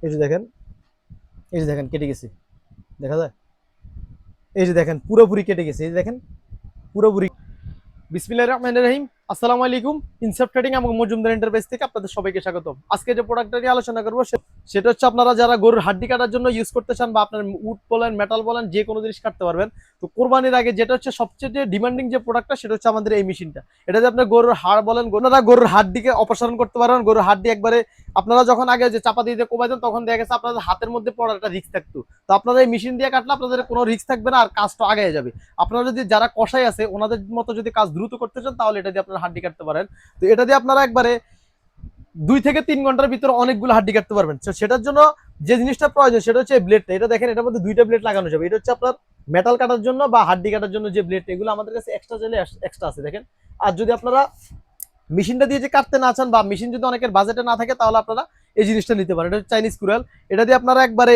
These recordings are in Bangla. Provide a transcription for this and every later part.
এই যে দেখেন, এই যে দেখেন কেটে গেছে, দেখা যায়? এই যে দেখেন পুরোপুরি কেটে গেছে, এই যে দেখেন পুরোপুরি। বিসমিল্লাহির রহমানির রহিম। আসসালামু আলাইকুম। ইনসাফ ট্রেডিং এবং মজুমদার এন্টারপ্রাইজ থেকে আপনাদের সবাইকে স্বাগতম। আজকে যে প্রোডাক্টটা নিয়ে আলোচনা করবো সেটা হচ্ছে আপনারা যারা গরুর হাড্ডি কাটার জন্য ইউজ করতে চান বা আপনার উড বলেন মেটাল বলেন যে কোনো জিনিস কাটতে পারবেন। তো কোরবানির আগে যেটা হচ্ছে সবচেয়ে ডিমান্ডিং যে প্রোডাক্টটা সেটা হচ্ছে আমাদের এই মেশিনটা। এটা যে আপনার গরুর হাড় বলেন, আপনারা গরুর হাড্ডিকে অপসারণ করতে পারবেন। গরুর হাড্ডি একবারে আপনারা যখন আগে যে চাপা দিয়ে কোবাই দেন তখন দেখা গেছে আপনাদের হাতের মধ্যে পড়ার একটা রিস্ক থাকতো। তো আপনারা এই মেশিন দিয়ে কাটলে আপনাদের কোনো রিস্ক থাকবে না আর কাজটা আগে যাবে। আপনারা যদি যারা কষাই আছে ওনাদের মতো যদি কাজ দ্রুত করতে চান তাহলে এটা দিয়ে আপনারা হাড্ডি কাটতে পারেন। তো এটা দিয়ে আপনারা একবারে 2 থেকে 3 ঘন্টার ভিতরে অনেকগুলো হাড্ডি কাটতে পারবেন। তো সেটার জন্য যে জিনিসটা প্রয়োজন সেটা হচ্ছে ব্লেডটা। এটা দেখেন, এটার মধ্যে 2টা ব্লেড লাগানো যাবে। এটা হচ্ছে আপনার মেটাল কাটার জন্য বা হাড্ডি কাটার জন্য যে ব্লেড, এগুলো আমাদের কাছে এক্সট্রা চাইলে এক্সট্রা আছে দেখেন। আর যদি আপনারা মেশিনটা দিয়ে যে কাটতে না চান বা মেশিন যদি অনেকের বাজেটে না থাকে তাহলে আপনারা এই জিনিসটা নিতে পারেন। এটা হচ্ছে চাইনিজ কুরাল। এটা দিয়ে আপনারা একবারে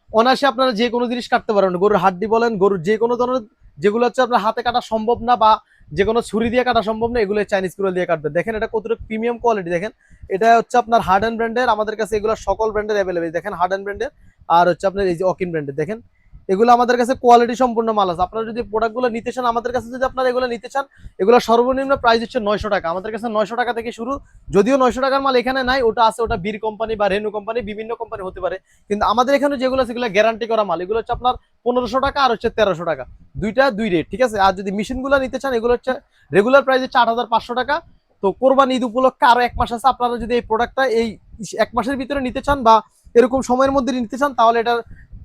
অনায়াসে আপনারা যে কোনো জিনিস কাটতে পারবেন। গরুর হাড্ডি বলেন, গরুর যে কোনো ধরনের যেগুলো হচ্ছে আপনার হাতে কাটা সম্ভব না বা যে কোনো ছুরি দিয়ে কাটা সম্ভব না, এগুলো চাইনিজ কুরাল দিয়ে কাটবেন। দেখেন এটা কতটুকু প্রিমিয়াম কোয়ালিটি। দেখেন এটা হচ্ছে আপনার হার্ডেন ব্র্যান্ডের। আমাদের কাছে এগুলো সকল ব্র্যান্ডের অ্যাভেলেবেল। দেখেন হার্ডেন ব্র্যান্ডের আর হচ্ছে আপনার এই যে অকিন ব্র্যান্ডের। দেখেন এগুলো আমাদের কাছে কোয়ালিটি সম্পূর্ণ মাল আছে। আপনারা যদি প্রোডাক্টগুলো নিতে চান আমাদের কাছে, যদি আপনারা এগুলো নিতে চান, এগুলো সর্বনিম্ন প্রাইস হচ্ছে 900 টাকা। আমাদের কাছে 900 টাকা থেকে শুরু। যদিও 900 টাকার মাল এখানে নাই, ওটা আছে, ওটা বীর কোম্পানি বা রেনু কোম্পানি, বিভিন্ন কোম্পানি হতে পারে। কিন্তু আমাদের এখানে যেগুলো আছে সেগুলো গ্যারান্টি করা মাল। এগুলো হচ্ছে আপনার 1500 টাকা আর হচ্ছে 1300 টাকা, দুইটা দুই রেট, ঠিক আছে? আর যদি মেশিনগুলো নিতে চান এগুলো হচ্ছে রেগুলার প্রাইস হচ্ছে 8500 টাকা। তো কোরবানি ঈদ উপলক্ষে আরো 1 মাস আছে। আপনারা যদি এই প্রোডাক্টটা এই 1 মাসের ভিতরে নিতে চান বা এরকম সময়ের মধ্যে নিতে চান তাহলে এটা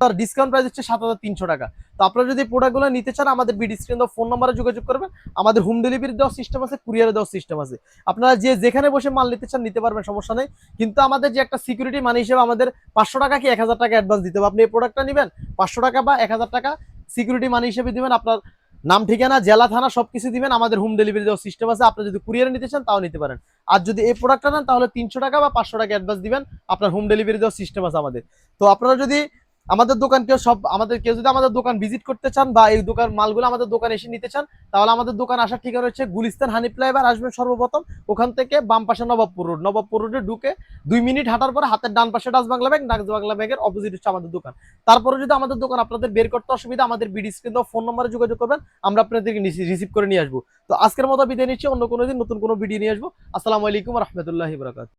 তার ডিসকাউন্ট প্রাইস হচ্ছে 7300 টাকা। তো আপনারা যদি প্রোডাক্টগুলো নিতে চান আমাদের বিডি স্ক্রিন ফোন নাম্বারে যোগাযোগ করবেন। আমাদের হোম ডেলিভারি দেওয়ার সিস্টেম আছে, কুরিয়ারে দেওয়ার সিস্টেম আছে। আপনারা যে যেখানে বসে মাল নিতে চান নিতে পারবেন, সমস্যা নেই। কিন্তু আমাদের যে একটা সিকিউরিটি মানি হিসেবে আমাদের 500 টাকা কি 1000 টাকা অ্যাডভান্স দিতে হবে। আপনি এই প্রোডাক্টটা নেবেন 500 টাকা বা 1000 টাকা সিকিউরিটি মানি হিসেবে দিবেন। আপনার নাম ঠিকানা জেলা থানা সবকিছু দিবেন। আমাদের হোম ডেলিভারি দেওয়ার সিস্টেম আছে। আপনি যদি কুরিয়ারে নিতে চান তাও নিতে পারেন। আর যদি এই প্রোডাক্টটা নেন তাহলে 300 টাকা বা 500 টাকা অ্যাডভান্স দিবেন। আপনার হোম ডেলিভারি দেওয়ার সিস্টেম আছে আমাদের। তো আপনারা যদি আমাদের দোকান কেউ যদি আমাদের দোকান ভিজিট করতে চান বা এই দোকান মালগুলো আমাদের দোকানে এসে নিতে চান তাহলে আমাদের দোকান আসার ঠিকানা হচ্ছে গুলিস্তান হানি ফ্লাইওভার আসবেন সর্বপ্রথম। ওখান থেকে বাম পাশে নবাবপুর রোডে ঢুকে 2 মিনিট হাঁটার পরে হাতের ডান পাশে Dutch Bangla bank, Dutch Bangla ব্যাংকের অপোজিট হচ্ছে আমাদের দোকান। তারপরে যদি আমাদের দোকান আপনাদের বের করতে অসুবিধা, আমাদের বিডি স্ক্রিন ফোন নম্বরে যোগাযোগ করবেন, আমরা আপনাদেরকে রিসিভ করে নিয়ে আসবো। তো আজকের মতো বিদায় নিচ্ছি, অন্য কোনো দিন নতুন কোনো ভিডিও নিয়ে আসবো। আসসালামু আলাইকুম রহমতুল্লাহি বারাকাতুহু।